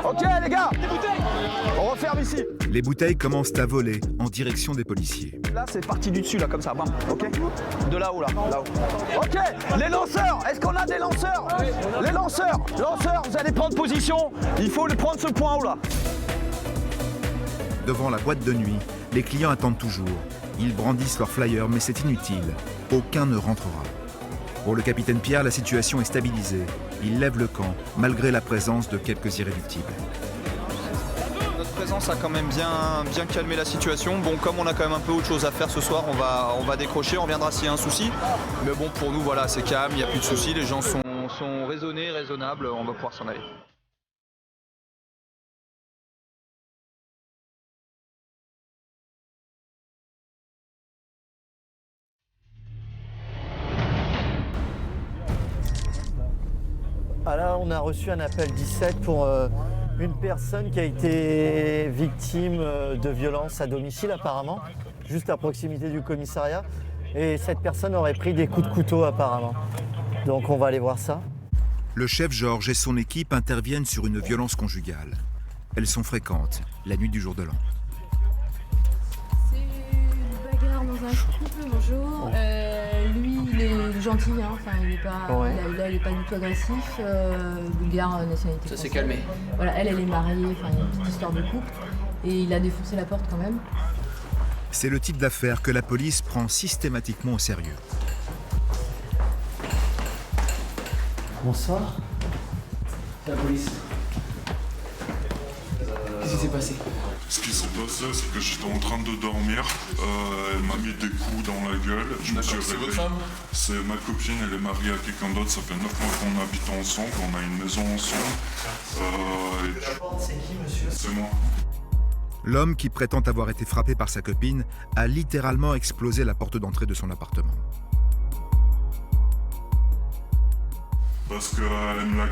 Ok les gars, on referme ici. Les bouteilles commencent à voler en direction des policiers. Là c'est parti du dessus là comme ça, bam, ok. De là-haut là. Ok, les lanceurs, est-ce qu'on a des lanceurs? Les lanceurs, vous allez prendre position, il faut prendre ce point haut là. Devant la boîte de nuit, les clients attendent toujours. Ils brandissent leurs flyers, mais c'est inutile. Aucun ne rentrera. Pour le capitaine Pierre, la situation est stabilisée. Il lève le camp, malgré la présence de quelques irréductibles. Notre présence a quand même bien calmé la situation. Bon, comme on a quand même un peu autre chose à faire ce soir, on va décrocher, on reviendra s'il y a un souci. Mais bon, pour nous, voilà, c'est calme, il n'y a plus de soucis, les gens sont raisonnés, raisonnables, on va pouvoir s'en aller. Alors, on a reçu un appel 17 pour une personne qui a été victime de violences à domicile apparemment, juste à proximité du commissariat. Et cette personne aurait pris des coups de couteau apparemment. Donc on va aller voir ça. Le chef Georges et son équipe interviennent sur une violence conjugale. Elles sont fréquentes, la nuit du jour de l'an. C'est une bagarre dans un couple, bonjour. Lui, il est gentil, hein. Enfin, il est pas, Ouais. il est pas du tout agressif. Bulgare, nationalité Ça s'est française. calmé. Voilà, elle est mariée, enfin, il y a une petite histoire de couple. Et il a défoncé la porte quand même. C'est le type d'affaire que la police prend systématiquement au sérieux. Bonsoir. La police. Qu'est-ce qui s'est passé? Ce qui s'est passé, c'est que j'étais en train de dormir. Elle m'a mis des coups dans la gueule. Je me suis réveillé. C'est votre femme? C'est ma copine, elle est mariée à quelqu'un d'autre. Ça fait 9 mois qu'on habite ensemble, on a une maison ensemble. C'est qui, monsieur? C'est moi. L'homme qui prétend avoir été frappé par sa copine a littéralement explosé la porte d'entrée de son appartement. Parce qu'elle me l'a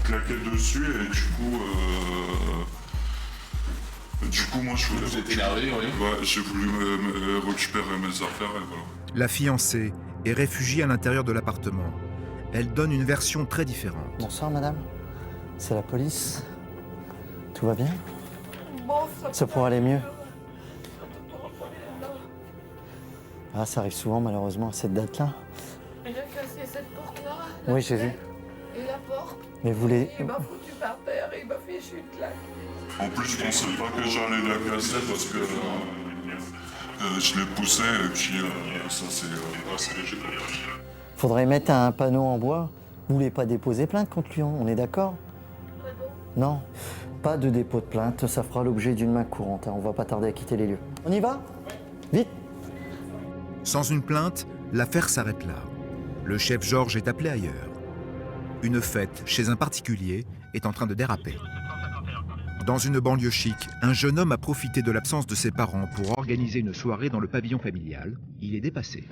claqué dessus et du coup, moi je voulais. Vous êtes énervé, oui? Ouais, j'ai voulu récupérer mes affaires et voilà. La fiancée est réfugiée à l'intérieur de l'appartement. Elle donne une version très différente. Bonsoir, madame. C'est la police. Tout va bien? Ça pourrait aller mieux. Ah, ça arrive souvent, malheureusement, à cette date-là. Il a cassé cette porte-là. Oui, j'ai vu. Et la porte. Mais vous les... Il m'a foutu par terre et il m'a fait chute là. En plus, je pensais pas que j'allais la casser parce que je l'ai poussé et puis ça c'est léger. Faudrait mettre un panneau en bois. Vous voulez pas déposer plainte contre lui, on est d'accord? Non, pas de dépôt de plainte, ça fera l'objet d'une main courante. On va pas tarder à quitter les lieux. On y va? Vite! Sans une plainte, l'affaire s'arrête là. Le chef Georges est appelé ailleurs. Une fête chez un particulier est en train de déraper. Dans une banlieue chic, un jeune homme a profité de l'absence de ses parents pour organiser une soirée dans le pavillon familial. Il est dépassé.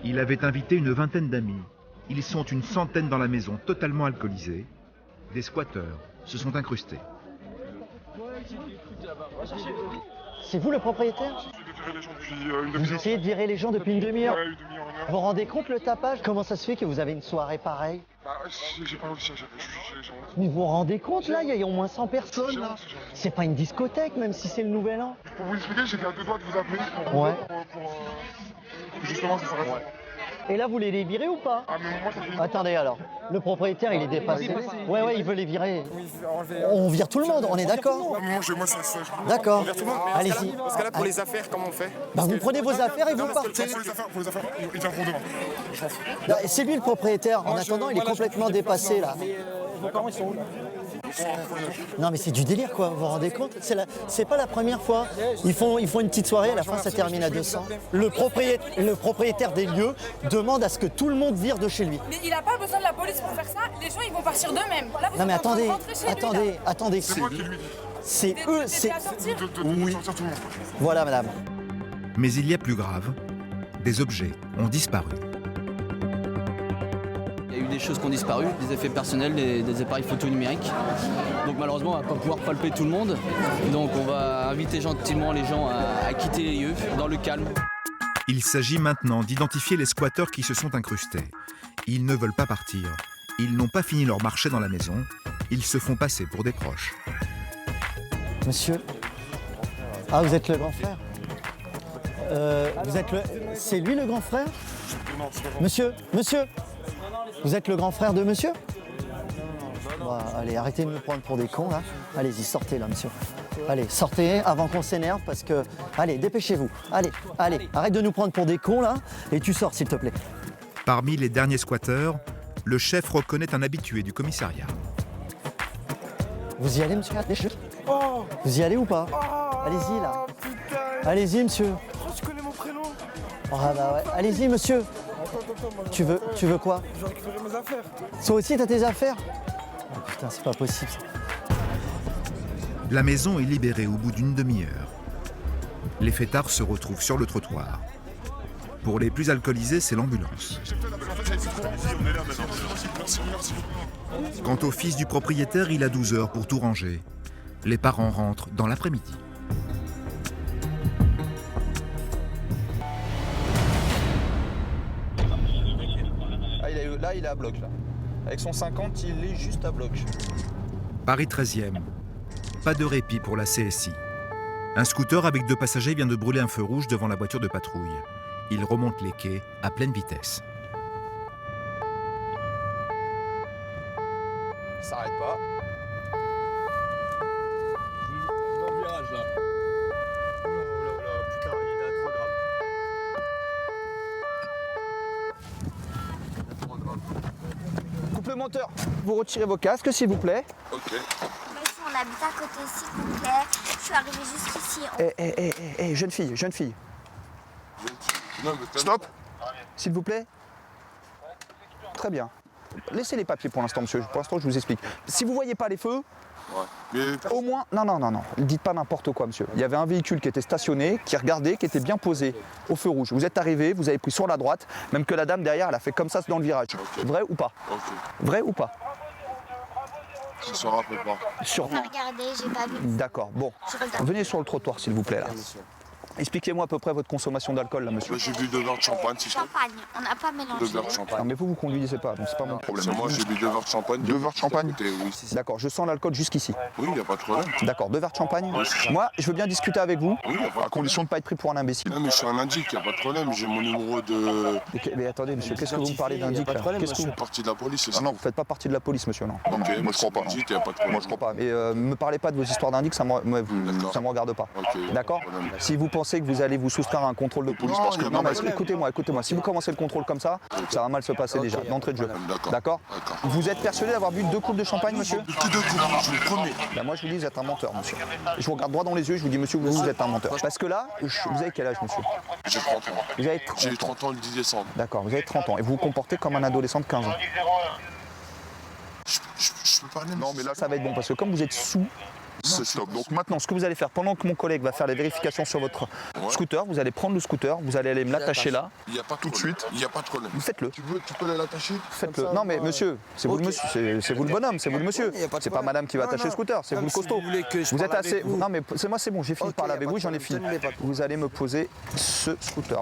Il avait invité une vingtaine d'amis. Ils sont une centaine dans la maison, totalement alcoolisés. Des squatteurs se sont incrustés. C'est vous le propriétaire? Vous essayez de virer les gens depuis une demi-heure? Vous vous rendez compte le tapage? Comment ça se fait que vous avez une soirée pareille? J'ai pas réussi à gérer les gens. Mais vous vous rendez compte là? Il y a au moins 100 personnes là. C'est pas une discothèque même si c'est le nouvel an. Pour vous expliquer, j'étais à deux doigts de vous appeler pour justement ça s'arrête. Et là vous voulez les virer ou pas? Ah mais moi ça fait... Attendez alors, le propriétaire il est dépassé. Ouais, il veut les virer. On vire tout le monde, on est d'accord? D'accord, allez-y. Parce que là pour les affaires, comment on fait? Bah vous prenez vos affaires et vous partez. Pour les affaires, il vient pour demain. C'est lui le propriétaire, en attendant il est complètement dépassé là. Vos parents ils sont où? Non mais c'est du délire quoi, vous vous rendez compte? C'est pas la première fois. Ils font une petite soirée, à la fin ça termine à 200. Le propriétaire des lieux demande à ce que tout le monde vire de chez lui. Mais il n'a pas besoin de la police pour faire ça, les gens ils vont partir d'eux-mêmes. Non mais attendez. C'est eux, c'est... Oui. Voilà madame. Mais il y a plus grave. Des objets ont disparu. Il y a eu des choses qui ont disparu, des effets personnels, des appareils photo numériques. Donc malheureusement, on ne va pas pouvoir palper tout le monde. Donc on va inviter gentiment les gens à quitter les lieux dans le calme. Il s'agit maintenant d'identifier les squatteurs qui se sont incrustés. Ils ne veulent pas partir. Ils n'ont pas fini leur marché dans la maison. Ils se font passer pour des proches. Monsieur? Ah, vous êtes le grand frère? C'est lui le grand frère? Monsieur? Vous êtes le grand frère de monsieur? Bah, allez, arrêtez de me prendre pour des cons là. Allez-y, sortez là, monsieur. Allez, sortez avant qu'on s'énerve parce que... Allez, dépêchez-vous. Allez, arrête de nous prendre pour des cons là et tu sors s'il te plaît. Parmi les derniers squatteurs, le chef reconnaît un habitué du commissariat. Vous y allez, monsieur? Vous y allez ou pas? Allez-y là. Allez-y, monsieur. Je connais mon prénom. Ah bah ouais. Allez-y, monsieur. Tu veux quoi? Je vais récupérer mes affaires. Toi aussi, t'as tes affaires? Oh putain, c'est pas possible. La maison est libérée au bout d'une demi-heure. Les fêtards se retrouvent sur le trottoir. Pour les plus alcoolisés, c'est l'ambulance. Quant au fils du propriétaire, il a 12 heures pour tout ranger. Les parents rentrent dans l'après-midi. Là, il est à bloc, là. Avec son 50, il est juste à bloc. Paris 13e. Pas de répit pour la CSI. Un scooter avec 2 passagers vient de brûler un feu rouge devant la voiture de patrouille. Il remonte les quais à pleine vitesse. Il s'arrête pas. Donc le monteur, vous retirez vos casques s'il vous plaît. Ok. Monsieur, on habite à côté, s'il vous plaît. Je suis arrivée jusqu'ici. Jeune fille. Stop. S'il vous plaît. Très bien. Laissez les papiers pour l'instant, monsieur. Pour l'instant, je vous explique. Si vous ne voyez pas les feux, au moins... Non. Dites pas n'importe quoi, monsieur. Il y avait un véhicule qui était stationné, qui regardait, qui était bien posé au feu rouge. Vous êtes arrivé, vous avez pris sur la droite, même que la dame derrière, elle a fait comme ça dans le virage. Vrai ou pas? Vrai ou pas? Je ne se rappelle pas. Regardez, j'ai pas vu. D'accord. Bon. Venez sur le trottoir, s'il vous plaît, là. Expliquez-moi à peu près votre consommation d'alcool, là, monsieur. J'ai bu 2 verres de champagne, si je Champagne, on n'a pas mélangé. 2 verres de champagne. Non, mais vous conduisez pas, donc c'est pas mon problème. C'est moi, j'ai bu 2 verres de champagne. 2 verres de champagne? Oui. D'accord, je sens l'alcool jusqu'ici. Oui, il n'y a pas de problème. D'accord, 2 verres de champagne. Moi, je veux bien discuter avec vous, à condition de ne pas être pris pour un imbécile. Non, mais je suis un indique, il n'y a pas de problème. J'ai mon numéro de... Mais attendez, monsieur, qu'est-ce que vous me parlez d'indique là? Qu'est-ce que vous faites partie de la police, c'est ça? Non, vous ne faites pas partie de la police, monsieur, non. Ok, moi je crois pas. Il n'y a pas de problème. Moi, je crois pas. Mais me parlez pas de vos histoires d'indique, ça me regarde pas. D'accord? Si vous pensez que vous allez vous soustraire à un contrôle de police, parce que non, mais écoutez-moi. Si vous commencez le contrôle comme ça va mal se passer déjà, d'entrée de jeu. D'accord? Vous êtes persuadé d'avoir bu 2 coupes de champagne, monsieur? Que 2 coupes, je vous promets. Ben moi, je vous dis, vous êtes un menteur, monsieur. Je vous regarde droit dans les yeux, je vous dis, monsieur, vous êtes un menteur. Parce que là, vous avez quel âge, monsieur? J'ai 30 ans. Vous avez 30 J'ai eu 30 ans le 10 décembre. D'accord, vous avez 30 ans et vous vous comportez comme un adolescent de 15 ans. Je peux parler? Non, mais là, ça va être bon parce que comme vous êtes sous, c'est stop. Donc maintenant, ce que vous allez faire, pendant que mon collègue va faire les vérifications sur votre scooter, vous allez prendre le scooter, vous allez aller me l'attacher là. Il n'y a pas tout de suite. Il n'y a pas de problème. Faites-le. Tu peux l'attacher? Faites-le. Non mais monsieur, c'est vous le monsieur, c'est vous le bonhomme, c'est vous le monsieur. C'est pas madame qui va attacher le scooter, c'est vous le costaud. Vous êtes assez. Non mais c'est moi, c'est bon, j'ai fini de parler avec vous, j'en ai fini. Vous allez me poser ce scooter.